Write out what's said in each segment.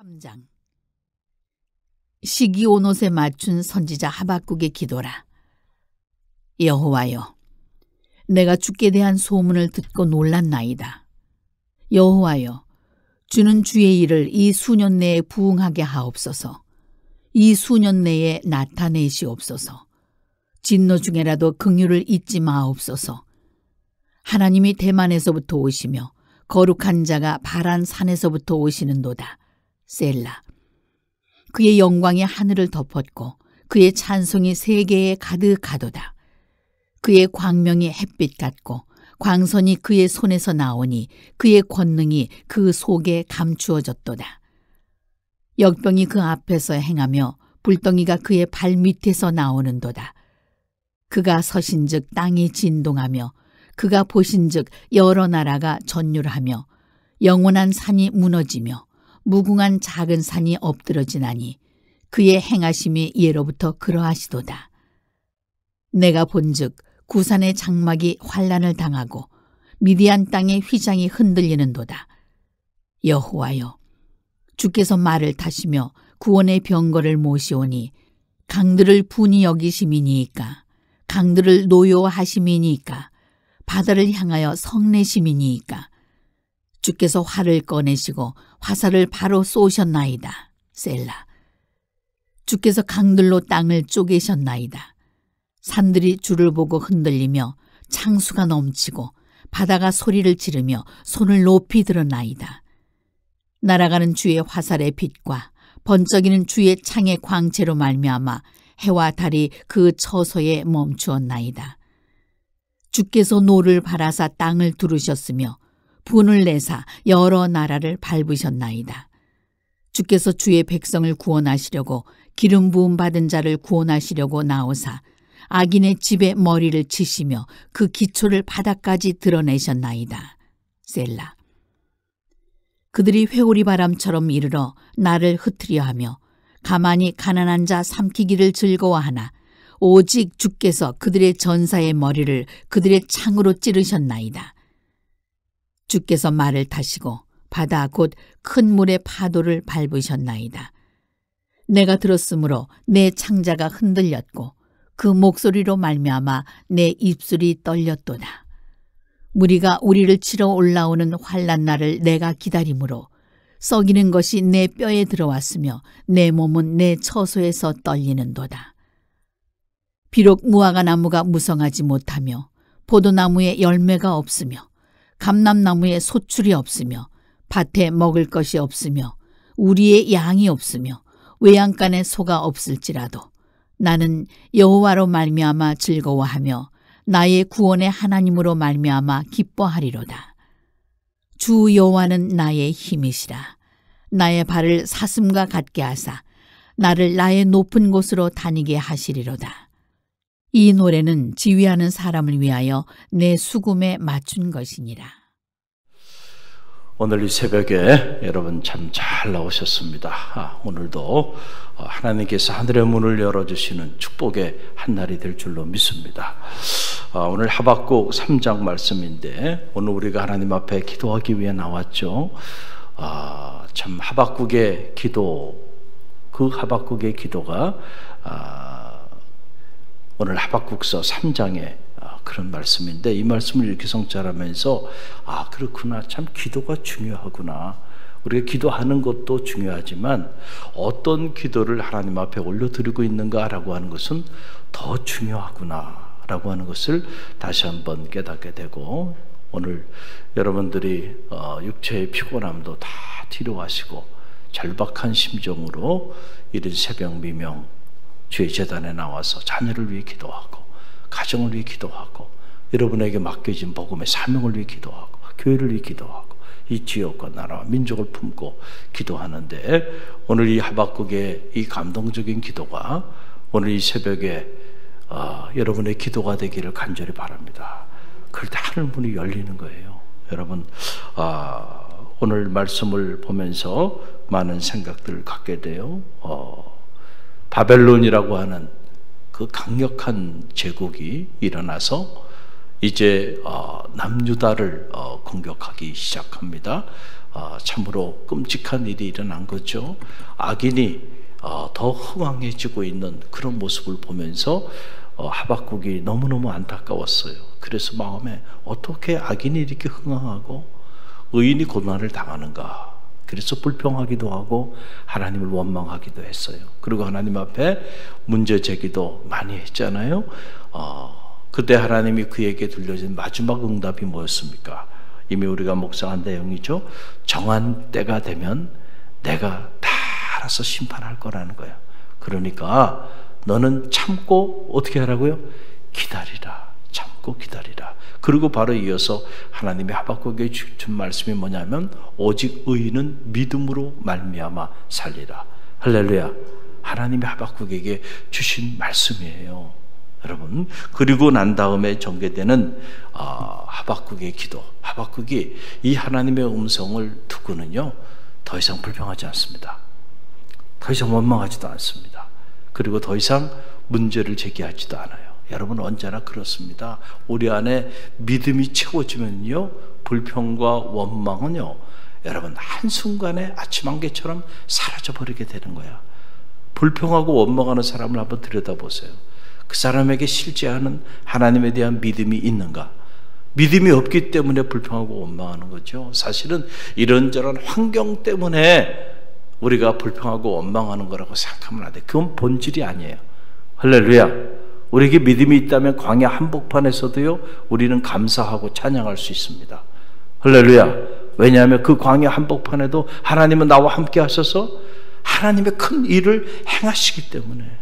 3장. 시기온옷에 맞춘 선지자 하박국의 기도라. 여호와여, 내가 주께 대한 소문을 듣고 놀랐나이다. 여호와여, 주는 주의 일을 이 수년 내에 부응하게 하옵소서. 이 수년 내에 나타내시옵소서. 진노 중에라도 긍휼을 잊지 마옵소서. 하나님이 대만에서부터 오시며 거룩한 자가 바란 산에서부터 오시는도다. 셀라. 그의 영광이 하늘을 덮었고 그의 찬송이 세계에 가득하도다. 그의 광명이 햇빛 같고 광선이 그의 손에서 나오니 그의 권능이 그 속에 감추어졌도다. 역병이 그 앞에서 행하며 불덩이가 그의 발 밑에서 나오는도다. 그가 서신즉 땅이 진동하며 그가 보신즉 여러 나라가 전율하며 영원한 산이 무너지며 무궁한 작은 산이 엎드러지나니 그의 행하심이 예로부터 그러하시도다. 내가 본즉 구산의 장막이 환란을 당하고 미디안 땅의 휘장이 흔들리는도다. 여호와여, 주께서 말을 타시며 구원의 병거를 모시오니 강들을 분이 여기심이니이까 강들을 노여하심이니이까 바다를 향하여 성내심이니이까 주께서 활을 꺼내시고 화살을 바로 쏘셨나이다. 셀라. 주께서 강들로 땅을 쪼개셨나이다. 산들이 주를 보고 흔들리며 창수가 넘치고 바다가 소리를 지르며 손을 높이 들었나이다. 날아가는 주의 화살의 빛과 번쩍이는 주의 창의 광채로 말미암아 해와 달이 그 처소에 멈추었나이다. 주께서 노를 바라사 땅을 두르셨으며 분을 내사 여러 나라를 밟으셨나이다. 주께서 주의 백성을 구원하시려고 기름 부음 받은 자를 구원하시려고 나오사 악인의 집에 머리를 치시며 그 기초를 바닥까지 드러내셨나이다. 셀라. 그들이 회오리 바람처럼 이르러 나를 흩으려 하며 가만히 가난한 자 삼키기를 즐거워하나 오직 주께서 그들의 전사의 머리를 그들의 창으로 찌르셨나이다. 주께서 말을 타시고 바다 곧 큰 물의 파도를 밟으셨나이다. 내가 들었으므로 내 창자가 흔들렸고 그 목소리로 말미암아 내 입술이 떨렸도다. 무리가 우리를 치러 올라오는 환난 날을 내가 기다림으로 썩이는 것이 내 뼈에 들어왔으며 내 몸은 내 처소에서 떨리는도다. 비록 무화과 나무가 무성하지 못하며 포도나무에 열매가 없으며 감람나무에 소출이 없으며 밭에 먹을 것이 없으며 우리의 양이 없으며 외양간에 소가 없을지라도 나는 여호와로 말미암아 즐거워하며 나의 구원의 하나님으로 말미암아 기뻐하리로다. 주 여호와는 나의 힘이시라. 나의 발을 사슴과 같게 하사 나를 나의 높은 곳으로 다니게 하시리로다. 이 노래는 지휘하는 사람을 위하여 내 수금에 맞춘 것이니라. 오늘 이 새벽에 여러분 참 잘 나오셨습니다. 오늘도 하나님께서 하늘의 문을 열어주시는 축복의 한 날이 될 줄로 믿습니다. 오늘 하박국 3장 말씀인데 오늘 우리가 하나님 앞에 기도하기 위해 나왔죠. 참 하박국의 기도, 그 하박국의 기도가 오늘 하박국서 3장에 그런 말씀인데 이 말씀을 이렇게 성찰하면서 그렇구나, 참 기도가 중요하구나. 우리가 기도하는 것도 중요하지만 어떤 기도를 하나님 앞에 올려드리고 있는가라고 하는 것은 더 중요하구나 라고 하는 것을 다시 한번 깨닫게 되고, 오늘 여러분들이 육체의 피곤함도 다 뒤로 하시고 절박한 심정으로 이른 새벽 미명 주의 제단에 나와서 자녀를 위해 기도하고 가정을 위해 기도하고 여러분에게 맡겨진 복음의 사명을 위해 기도하고 교회를 위해 기도하고 이 지역과 나라와 민족을 품고 기도하는데, 오늘 이 하박국의 이 감동적인 기도가 오늘 이 새벽에 여러분의 기도가 되기를 간절히 바랍니다. 그럴 때 하늘 문이 열리는 거예요. 여러분, 오늘 말씀을 보면서 많은 생각들을 갖게 돼요. 바벨론이라고 하는 그 강력한 제국이 일어나서 이제 남유다를 공격하기 시작합니다. 참으로 끔찍한 일이 일어난 거죠. 악인이 더 흥황해지고 있는 그런 모습을 보면서 하박국이 너무너무 안타까웠어요. 그래서 마음에 어떻게 악인이 이렇게 흥황하고 의인이 고난을 당하는가. 그래서 불평하기도 하고 하나님을 원망하기도 했어요. 그리고 하나님 앞에 문제 제기도 많이 했잖아요. 그때 하나님이 그에게 들려진 마지막 응답이 뭐였습니까? 이미 우리가 묵상한 내용이죠. 정한 때가 되면 내가 다 알아서 심판할 거라는 거야. 그러니까 너는 참고 어떻게 하라고요? 기다리라. 참고 기다리라. 그리고 바로 이어서 하나님이 하박국에게 준 말씀이 뭐냐면 오직 의인은 믿음으로 말미암아 살리라. 할렐루야. 하나님이 하박국에게 주신 말씀이에요. 여러분, 그리고 난 다음에 전개되는 하박국의 기도. 하박국이 이 하나님의 음성을 듣고는요 더 이상 불평하지 않습니다. 더 이상 원망하지도 않습니다. 그리고 더 이상 문제를 제기하지도 않아요. 여러분, 언제나 그렇습니다. 우리 안에 믿음이 채워지면요 불평과 원망은요 여러분 한순간에 아침 안개처럼 사라져버리게 되는 거야. 불평하고 원망하는 사람을 한번 들여다보세요. 그 사람에게 실제하는 하나님에 대한 믿음이 있는가? 믿음이 없기 때문에 불평하고 원망하는 거죠. 사실은 이런저런 환경 때문에 우리가 불평하고 원망하는 거라고 생각하면 안 돼. 그건 본질이 아니에요. 할렐루야. 우리에게 믿음이 있다면 광야 한복판에서도요 우리는 감사하고 찬양할 수 있습니다. 할렐루야. 왜냐하면 그 광야 한복판에도 하나님은 나와 함께 하셔서 하나님의 큰 일을 행하시기 때문에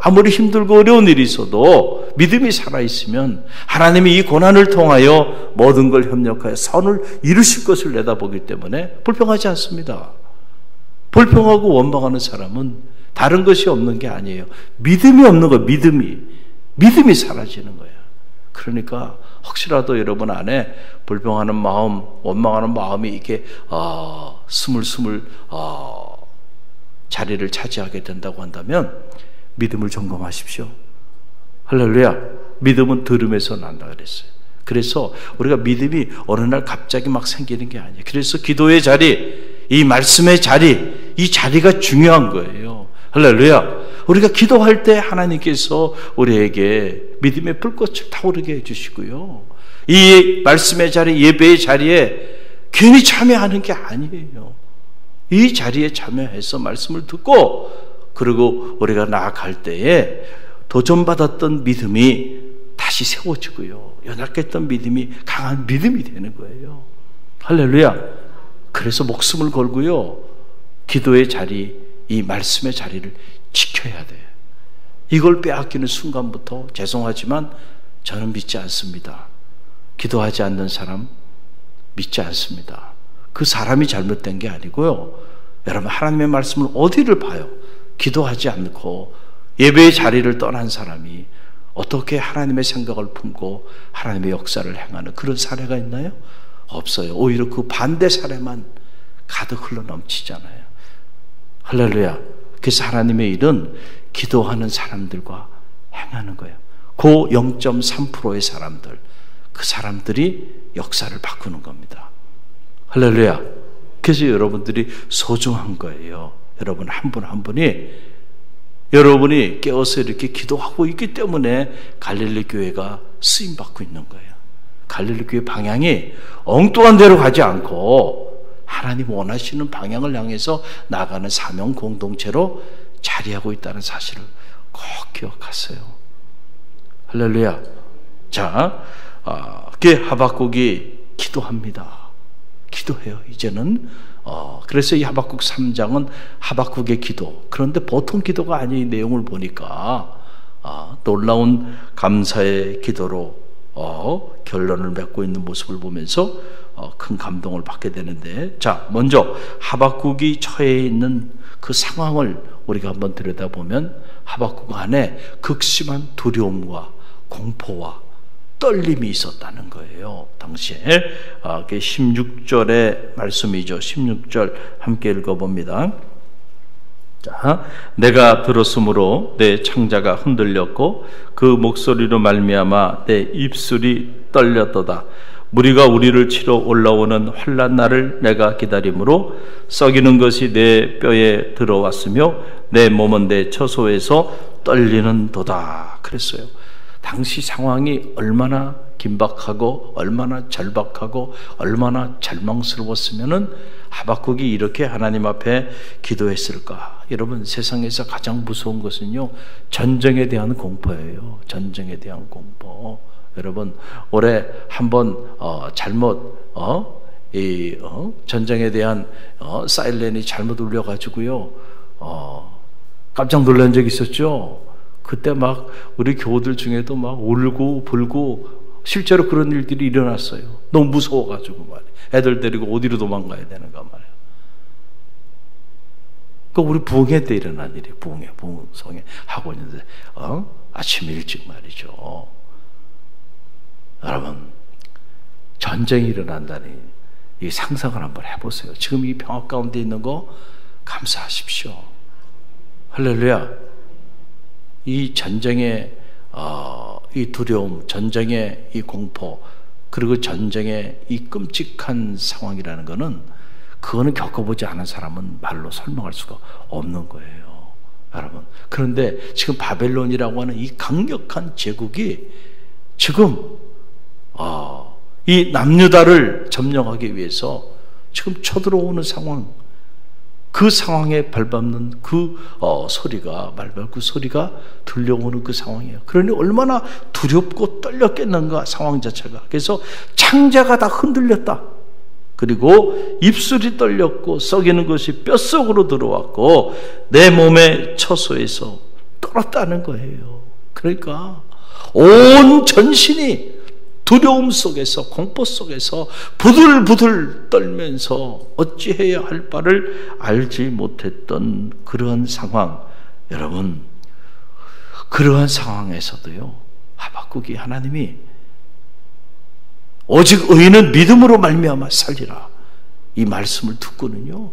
아무리 힘들고 어려운 일이 있어도 믿음이 살아있으면 하나님이 이 고난을 통하여 모든 걸 협력하여 선을 이루실 것을 내다보기 때문에 불평하지 않습니다. 불평하고 원망하는 사람은 다른 것이 없는 게 아니에요. 믿음이 없는 거예요. 믿음이 사라지는 거예요. 그러니까 혹시라도 여러분 안에 불평하는 마음, 원망하는 마음이 이렇게 스물스물 자리를 차지하게 된다고 한다면 믿음을 점검하십시오. 할렐루야. 믿음은 들음에서 난다 그랬어요. 그래서 우리가 믿음이 어느 날 갑자기 막 생기는 게 아니에요. 그래서 기도의 자리, 이 말씀의 자리, 이 자리가 중요한 거예요. 할렐루야. 우리가 기도할 때 하나님께서 우리에게 믿음의 불꽃을 타오르게 해주시고요. 이 말씀의 자리, 예배의 자리에 괜히 참여하는 게 아니에요. 이 자리에 참여해서 말씀을 듣고 그리고 우리가 나아갈 때에 도전받았던 믿음이 다시 세워지고요. 연약했던 믿음이 강한 믿음이 되는 거예요. 할렐루야. 그래서 목숨을 걸고요. 기도의 자리, 이 말씀의 자리를 지켜야 돼요. 이걸 빼앗기는 순간부터 죄송하지만 저는 믿지 않습니다. 기도하지 않는 사람 믿지 않습니다. 그 사람이 잘못된 게 아니고요. 여러분, 하나님의 말씀을 어디를 봐요? 기도하지 않고 예배의 자리를 떠난 사람이 어떻게 하나님의 생각을 품고 하나님의 역사를 행하는 그런 사례가 있나요? 없어요. 오히려 그 반대 사례만 가득 흘러 넘치잖아요. 할렐루야. 그래서 하나님의 일은 기도하는 사람들과 행하는 거예요. 그 0.3%의 사람들, 그 사람들이 역사를 바꾸는 겁니다. 할렐루야. 그래서 여러분들이 소중한 거예요. 여러분 한 분 한 분이 여러분이 깨어서 이렇게 기도하고 있기 때문에 갈릴리 교회가 쓰임받고 있는 거예요. 갈릴리 교회 방향이 엉뚱한 데로 가지 않고 하나님 원하시는 방향을 향해서 나가는 사명 공동체로 자리하고 있다는 사실을 꼭 기억하세요. 할렐루야. 자, 그 하박국이 기도합니다. 기도해요. 이제는 그래서 이 하박국 3장은 하박국의 기도. 그런데 보통 기도가 아닌 내용을 보니까 놀라운 감사의 기도로 결론을 맺고 있는 모습을 보면서 큰 감동을 받게 되는데, 자, 먼저 하박국이 처해 있는 그 상황을 우리가 한번 들여다보면 하박국 안에 극심한 두려움과 공포와 떨림이 있었다는 거예요. 당시에 16절의 말씀이죠. 16절 함께 읽어봅니다. 자, 내가 들었으므로 내 창자가 흔들렸고 그 목소리로 말미암아 내 입술이 떨렸도다. 무리가 우리를 치러 올라오는 환난 날을 내가 기다림으로 썩이는 것이 내 뼈에 들어왔으며 내 몸은 내 처소에서 떨리는 도다. 그랬어요. 당시 상황이 얼마나 긴박하고 얼마나 절박하고 얼마나 절망스러웠으면은 하박국이 이렇게 하나님 앞에 기도했을까? 여러분, 세상에서 가장 무서운 것은요, 전쟁에 대한 공포예요. 전쟁에 대한 공포. 여러분, 올해 한번 잘못 전쟁에 대한 사이렌이 잘못 울려가지고요, 깜짝 놀란 적 있었죠. 그때 막 우리 교우들 중에도 막 울고 불고 실제로 그런 일들이 일어났어요. 너무 무서워가지고 말이에요. 애들 데리고 어디로 도망가야 되는가 말이에요. 그 우리 부흥회 때 일어난 일이에요. 부흥성에 하고 있는데 아침 일찍 말이죠. 여러분, 전쟁이 일어난다니 이 상상을 한번 해보세요. 지금 이 평화 가운데 있는 거 감사하십시오. 할렐루야. 이 전쟁의 이 두려움, 전쟁의 이 공포, 그리고 전쟁의 이 끔찍한 상황이라는 것은, 그거는 겪어보지 않은 사람은 말로 설명할 수가 없는 거예요, 여러분. 그런데 지금 바벨론이라고 하는 이 강력한 제국이 지금 이 남유다를 점령하기 위해서 지금 쳐들어오는 상황, 그 상황에 발밟는 그 소리가, 말발굽 소리가 들려오는 그 상황이에요. 그러니 얼마나 두렵고 떨렸겠는가, 상황 자체가. 그래서 창자가 다 흔들렸다. 그리고 입술이 떨렸고 썩이는 것이 뼛속으로 들어왔고 내 몸의 처소에서 떨었다는 거예요. 그러니까 온 전신이 두려움 속에서, 공포 속에서 부들부들 떨면서 어찌해야 할 바를 알지 못했던 그러한 상황. 여러분, 그러한 상황에서도요, 하박국이 하나님이 오직 의인은 믿음으로 말미암아 살리라, 이 말씀을 듣고는요,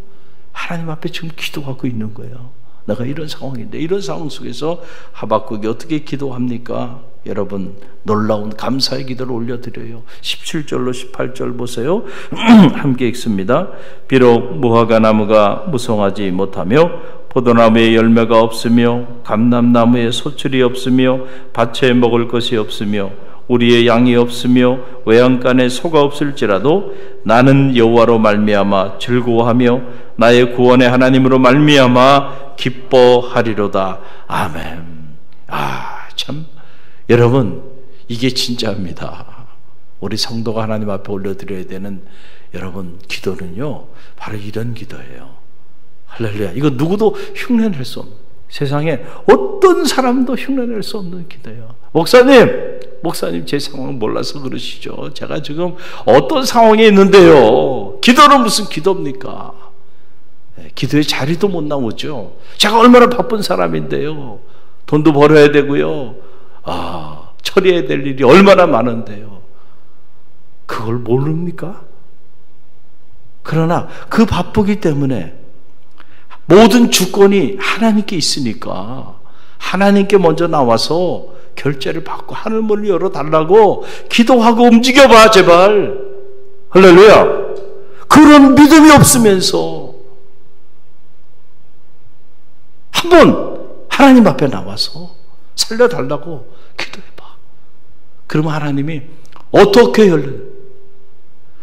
하나님 앞에 지금 기도하고 있는 거예요. 내가 이런 상황인데, 이런 상황 속에서 하박국이 어떻게 기도합니까? 여러분, 놀라운 감사의 기도를 올려드려요. 17절로 18절 보세요. 함께 읽습니다. 비록 무화과 나무가 무성하지 못하며 포도나무에 열매가 없으며 감람나무에 소출이 없으며 밭에 먹을 것이 없으며 우리의 양이 없으며 외양간에 소가 없을지라도 나는 여호와로 말미암아 즐거워하며 나의 구원의 하나님으로 말미암아 기뻐하리로다. 아멘. 참, 여러분, 이게 진짜입니다. 우리 성도가 하나님 앞에 올려드려야 되는, 여러분, 기도는요, 바로 이런 기도예요. 할렐루야. 이거 누구도 흉내낼 수 없는, 세상에 어떤 사람도 흉내낼 수 없는 기도예요. 목사님 제 상황 몰라서 그러시죠. 제가 지금 어떤 상황에 있는데요, 기도는 무슨 기도입니까? 기도의 자리도 못 나오죠. 제가 얼마나 바쁜 사람인데요, 돈도 벌어야 되고요, 처리해야 될 일이 얼마나 많은데요, 그걸 모릅니까? 그러나 그 바쁘기 때문에 모든 주권이 하나님께 있으니까 하나님께 먼저 나와서 결제를 받고 하늘문을 열어달라고 기도하고 움직여봐, 제발. 할렐루야. 그런 믿음이 없으면서 한번 하나님 앞에 나와서 살려달라고 기도해봐. 그러면 하나님이 어떻게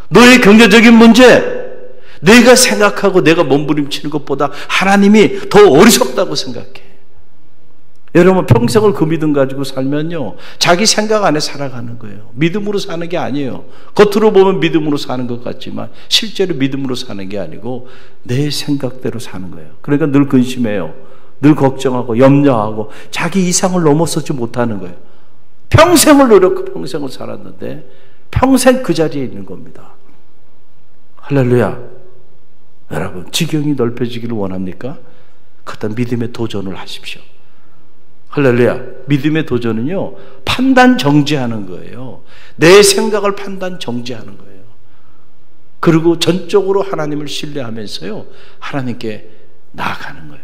너의 경제적인 문제, 내가 생각하고 내가 몸부림치는 것보다 하나님이 더 어리석다고 생각해. 여러분, 평생을 그 믿음 가지고 살면요, 자기 생각 안에 살아가는 거예요. 믿음으로 사는 게 아니에요. 겉으로 보면 믿음으로 사는 것 같지만 실제로 믿음으로 사는 게 아니고 내 생각대로 사는 거예요. 그러니까 늘 근심해요. 늘 걱정하고 염려하고 자기 이상을 넘어서지 못하는 거예요. 평생을 노력하고 평생을 살았는데 평생 그 자리에 있는 겁니다. 할렐루야. 여러분, 지경이 넓혀지기를 원합니까? 그때 믿음의 도전을 하십시오. 할렐루야. 믿음의 도전은요, 판단 정지하는 거예요. 내 생각을 판단 정지하는 거예요. 그리고 전적으로 하나님을 신뢰하면서요, 하나님께 나아가는 거예요.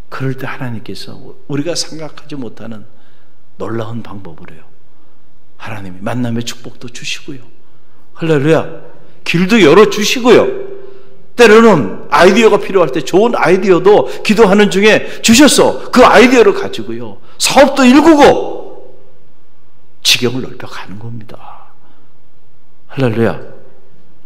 그럴 때 하나님께서 우리가 생각하지 못하는 놀라운 방법을 해요. 하나님이 만남의 축복도 주시고요. 할렐루야. 길도 열어주시고요. 때로는 아이디어가 필요할 때 좋은 아이디어도 기도하는 중에 주셨어. 그 아이디어를 가지고요. 사업도 일구고 지경을 넓혀가는 겁니다. 할렐루야.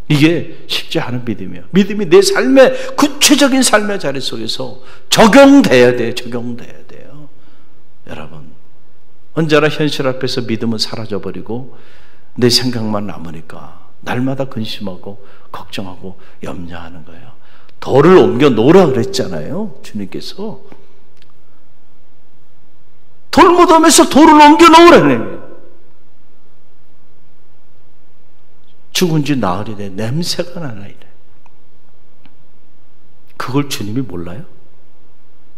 이게 쉽지 않은 믿음이에요. 믿음이 내 삶의 구체적인 삶의 자리 속에서 적용돼야 돼요. 적용돼야 돼요. 여러분, 언제나 현실 앞에서 믿음은 사라져버리고 내 생각만 남으니까 날마다 근심하고 걱정하고 염려하는 거예요. 돌을 옮겨 놓으라 그랬잖아요. 주님께서 돌무덤에서 돌을 옮겨 놓으라네. 죽은 지 나흘이래. 냄새가 나나이래. 그걸 주님이 몰라요?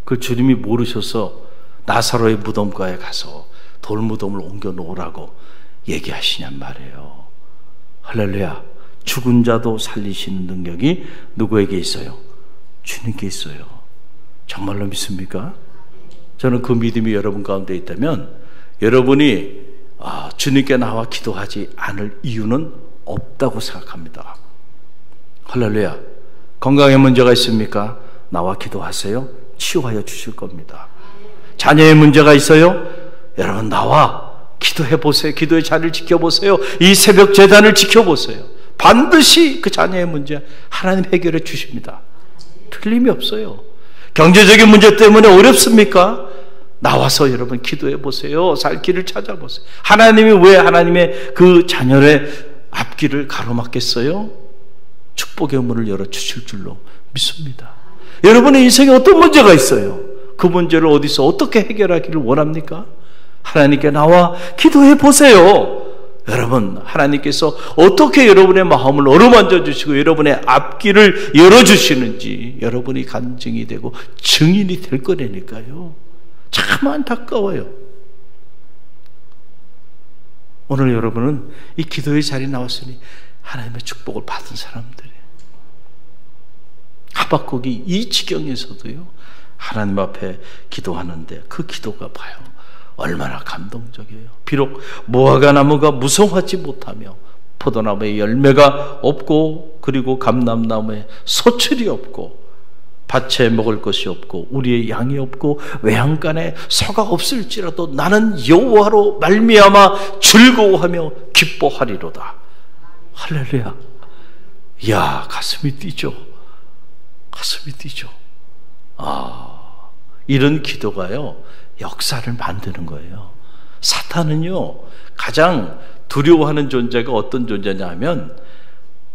그걸 주님이 모르셔서 나사로의 무덤가에 가서 돌무덤을 옮겨 놓으라고 얘기하시냔 말이에요. 할렐루야. 죽은 자도 살리시는 능력이 누구에게 있어요? 주님께 있어요. 정말로 믿습니까? 저는 그 믿음이 여러분 가운데 있다면 여러분이 주님께 나와 기도하지 않을 이유는 없다고 생각합니다. 할렐루야. 건강에 문제가 있습니까? 나와 기도하세요. 치유하여 주실 겁니다. 자녀의 문제가 있어요? 여러분 나와 기도해 보세요. 기도의 자리를 지켜보세요. 이 새벽 제단을 지켜보세요. 반드시 그 자녀의 문제 하나님 해결해 주십니다. 틀림이 없어요. 경제적인 문제 때문에 어렵습니까? 나와서 여러분 기도해 보세요. 살 길을 찾아보세요. 하나님이 왜 하나님의 그 자녀의 앞길을 가로막겠어요? 축복의 문을 열어주실 줄로 믿습니다. 여러분의 인생에 어떤 문제가 있어요? 그 문제를 어디서 어떻게 해결하기를 원합니까? 하나님께 나와 기도해 보세요. 여러분, 하나님께서 어떻게 여러분의 마음을 어루만져 주시고 여러분의 앞길을 열어주시는지 여러분이 간증이 되고 증인이 될 거라니까요. 참 안타까워요. 오늘 여러분은 이 기도의 자리에 나왔으니 하나님의 축복을 받은 사람들이에요. 하박국이 이 지경에서도요, 하나님 앞에 기도하는데 그 기도가 봐요. 얼마나 감동적이에요. 비록 무화과 나무가 무성하지 못하며 포도나무에 열매가 없고 그리고 감람나무에 소출이 없고 밭에 먹을 것이 없고 우리의 양이 없고 외양간에 소가 없을지라도 나는 여호와로 말미암아 즐거워하며 기뻐하리로다. 할렐루야. 이야, 가슴이 뛰죠. 가슴이 뛰죠. 이런 기도가요 역사를 만드는 거예요. 사탄은요 가장 두려워하는 존재가 어떤 존재냐 하면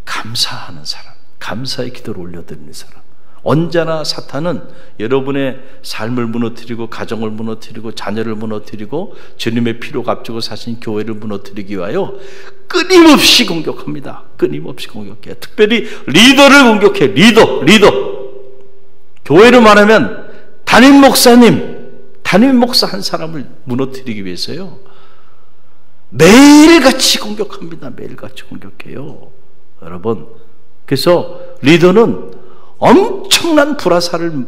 감사하는 사람, 감사의 기도를 올려드리는 사람. 언제나 사탄은 여러분의 삶을 무너뜨리고 가정을 무너뜨리고 자녀를 무너뜨리고 주님의 피로 값주고 사신 교회를 무너뜨리기 위하여 끊임없이 공격합니다. 끊임없이 공격해요. 특별히 리더를 공격해요. 리더. 교회로 말하면 담임 목사 한 사람을 무너뜨리기 위해서요 매일같이 공격합니다. 매일같이 공격해요. 여러분, 그래서 리더는 엄청난 불화살을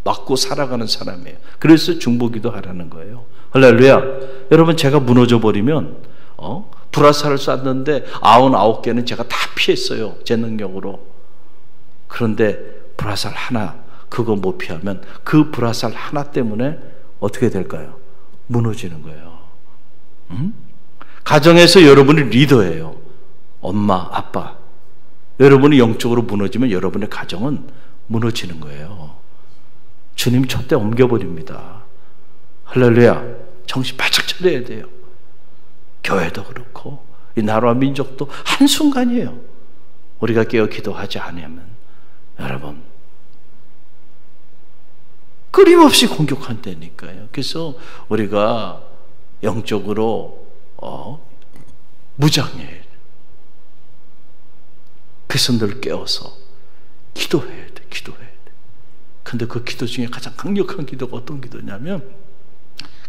맞고 살아가는 사람이에요. 그래서 중보기도 하라는 거예요. 할렐루야. 여러분, 제가 무너져 버리면 불화살을 쐈는데 99개는 제가 다 피했어요. 제 능력으로. 그런데 불화살 하나 그거 못 피하면 그 불화살 하나 때문에 어떻게 될까요? 무너지는 거예요. 가정에서 여러분이 리더예요. 엄마, 아빠. 여러분이 영적으로 무너지면 여러분의 가정은 무너지는 거예요. 주님 촛대 옮겨버립니다. 할렐루야. 정신 바짝 차려야 돼요. 교회도 그렇고 이 나라와 민족도 한순간이에요. 우리가 깨어 기도하지 않으면 여러분 끊임없이 공격한다니까요. 그래서 우리가 영적으로 무장해야 돼요. 그래서 늘 깨워서 기도해야 돼. 근데 그 기도 중에 가장 강력한 기도가 어떤 기도냐면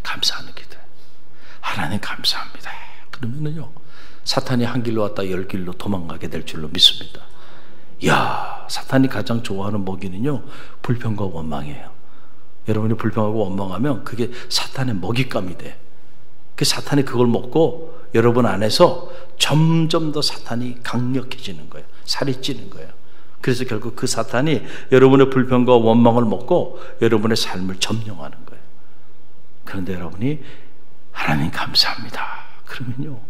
감사하는 기도예요. 하나님 감사합니다. 그러면은요 사탄이 한 길로 왔다 10길로 도망가게 될 줄로 믿습니다. 이야, 사탄이 가장 좋아하는 먹이는요 불평과 원망이에요. 여러분이 불평하고 원망하면 그게 사탄의 먹잇감이 돼. 그 사탄이 그걸 먹고 여러분 안에서 점점 더 사탄이 강력해지는 거예요. 살이 찌는 거예요. 그래서 결국 그 사탄이 여러분의 불평과 원망을 먹고 여러분의 삶을 점령하는 거예요. 그런데 여러분이 하나님 감사합니다 그러면요,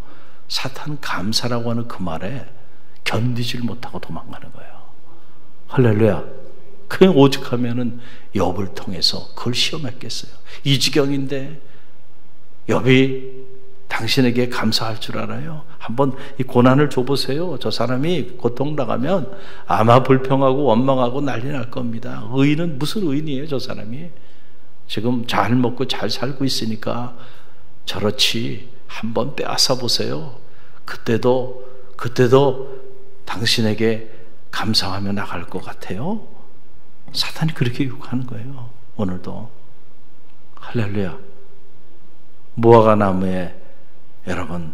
사탄 감사라고 하는 그 말에 견디질 못하고 도망가는 거예요. 할렐루야. 그냥 오죽하면은 욥을 통해서 그걸 시험했겠어요. 이 지경인데 욥이 당신에게 감사할 줄 알아요? 한번 이 고난을 줘보세요. 저 사람이 고통당하면 아마 불평하고 원망하고 난리 날 겁니다. 의인은 무슨 의인이에요, 저 사람이? 지금 잘 먹고 잘 살고 있으니까 저렇지. 한번 빼앗아 보세요. 그때도 당신에게 감사하며 나갈 것 같아요. 사탄이 그렇게 유혹하는 거예요. 오늘도. 할렐루야. 무화과 나무에 여러분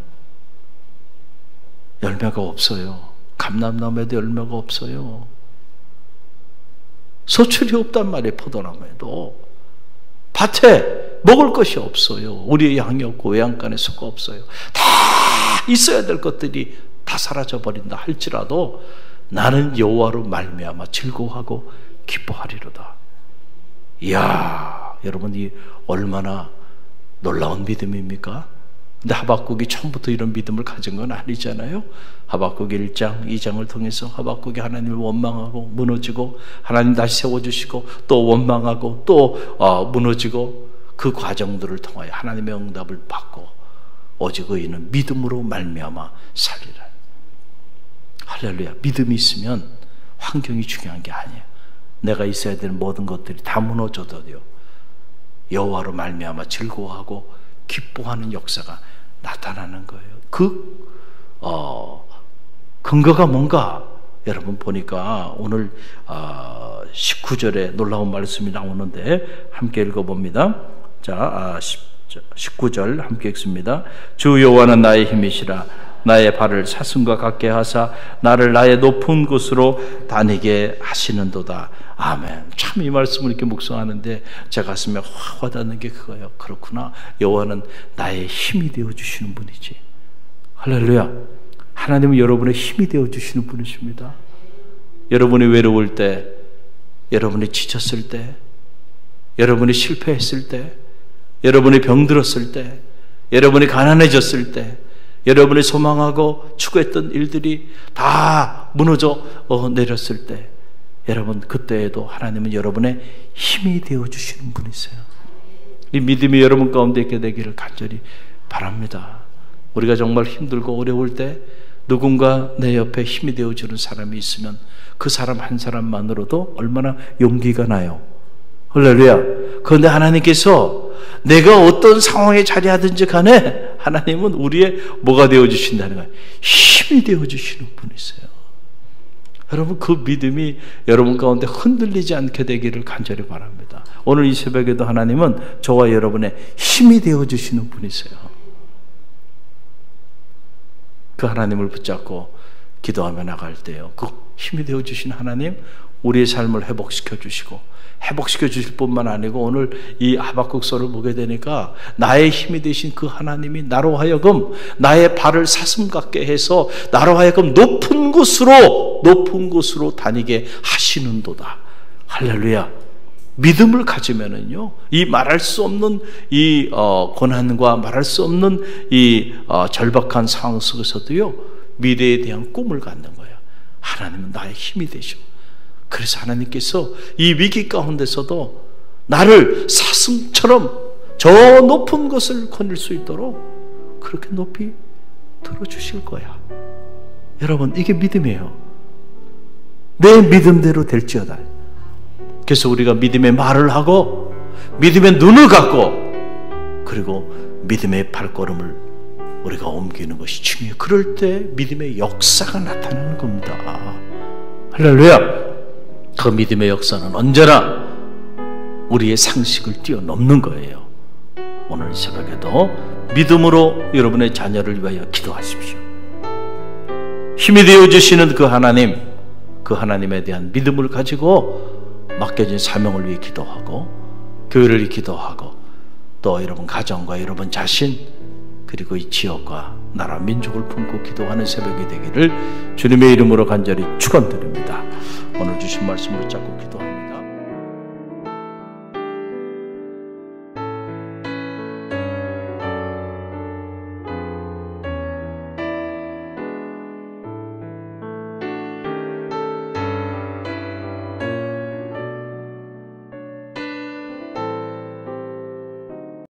열매가 없어요. 감람나무에도 열매가 없어요. 소출이 없단 말이에요. 포도나무에도. 밭에 먹을 것이 없어요. 우리의 양이 없고 외양간에 소가 없어요. 다 있어야 될 것들이 다 사라져 버린다 할지라도 나는 여호와로 말미암아 즐거워하고 기뻐하리로다. 이야, 여러분, 이 얼마나 놀라운 믿음입니까? 근데 하박국이 처음부터 이런 믿음을 가진 건 아니잖아요. 하박국 1장, 2장을 통해서 하박국이 하나님을 원망하고 무너지고 하나님 다시 세워주시고 또 원망하고 또 무너지고 그 과정들을 통하여 하나님의 응답을 받고 오직 의인은 믿음으로 말미암아 살리라. 할렐루야. 믿음이 있으면 환경이 중요한 게 아니에요. 내가 있어야 되는 모든 것들이 다 무너져도요, 여호와로 말미암아 즐거워하고 기뻐하는 역사가 나타나는 거예요. 그 근거가 뭔가 여러분 보니까 오늘 19절에 놀라운 말씀이 나오는데 함께 읽어봅니다. 자, 19절 함께 읽습니다. 주 여호와는 나의 힘이시라. 나의 발을 사슴과 같게 하사 나를 나의 높은 곳으로 다니게 하시는도다. 아멘. 참 이 말씀을 이렇게 묵상하는데 제 가슴에 확 와닿는 게 그거예요. 그렇구나. 여호와는 나의 힘이 되어주시는 분이지. 할렐루야. 하나님은 여러분의 힘이 되어주시는 분이십니다. 여러분이 외로울 때, 여러분이 지쳤을 때, 여러분이 실패했을 때, 여러분이 병들었을 때, 여러분이 가난해졌을 때, 여러분이 소망하고 추구했던 일들이 다 무너져 내렸을 때, 여러분 그때에도 하나님은 여러분의 힘이 되어주시는 분이세요. 이 믿음이 여러분 가운데 있게 되기를 간절히 바랍니다. 우리가 정말 힘들고 어려울 때 누군가 내 옆에 힘이 되어주는 사람이 있으면 그 사람 한 사람만으로도 얼마나 용기가 나요. 할렐루야. 그런데 하나님께서 내가 어떤 상황에 자리하든지 간에 하나님은 우리의 뭐가 되어주신다는 거예요? 힘이 되어주시는 분이세요. 여러분 그 믿음이 여러분 가운데 흔들리지 않게 되기를 간절히 바랍니다. 오늘 이 새벽에도 하나님은 저와 여러분의 힘이 되어주시는 분이세요. 그 하나님을 붙잡고 기도하며 나갈 때요, 그 힘이 되어주신 하나님 우리의 삶을 회복시켜 주시고 회복시켜 주실 뿐만 아니고 오늘 이 하박국서를 보게 되니까 나의 힘이 되신 그 하나님이 나로 하여금 나의 발을 사슴 같게 해서 나로 하여금 높은 곳으로 다니게 하시는도다. 할렐루야. 믿음을 가지면은요, 이 말할 수 없는 이 고난과 말할 수 없는 이 절박한 상황 속에서도요, 미래에 대한 꿈을 갖는 거예요. 하나님은 나의 힘이 되시고, 그래서 하나님께서 이 위기 가운데서도 나를 사슴처럼 저 높은 것을 거닐 수 있도록 그렇게 높이 들어주실 거야. 여러분 이게 믿음이에요. 내 믿음대로 될지어다. 그래서 우리가 믿음의 말을 하고 믿음의 눈을 갖고 그리고 믿음의 발걸음을 우리가 옮기는 것이 중요해요. 그럴 때 믿음의 역사가 나타나는 겁니다. 할렐루야. 그 믿음의 역사는 언제나 우리의 상식을 뛰어넘는 거예요. 오늘 새벽에도 믿음으로 여러분의 자녀를 위하여 기도하십시오. 힘이 되어주시는 그 하나님에 대한 믿음을 가지고 맡겨진 사명을 위해 기도하고 교회를 위해 기도하고 또 여러분 가정과 여러분 자신 그리고 이 지역과 나라 민족을 품고 기도하는 새벽이 되기를 주님의 이름으로 간절히 축원드립니다. 오늘 주신 말씀을 잡고 기도합니다.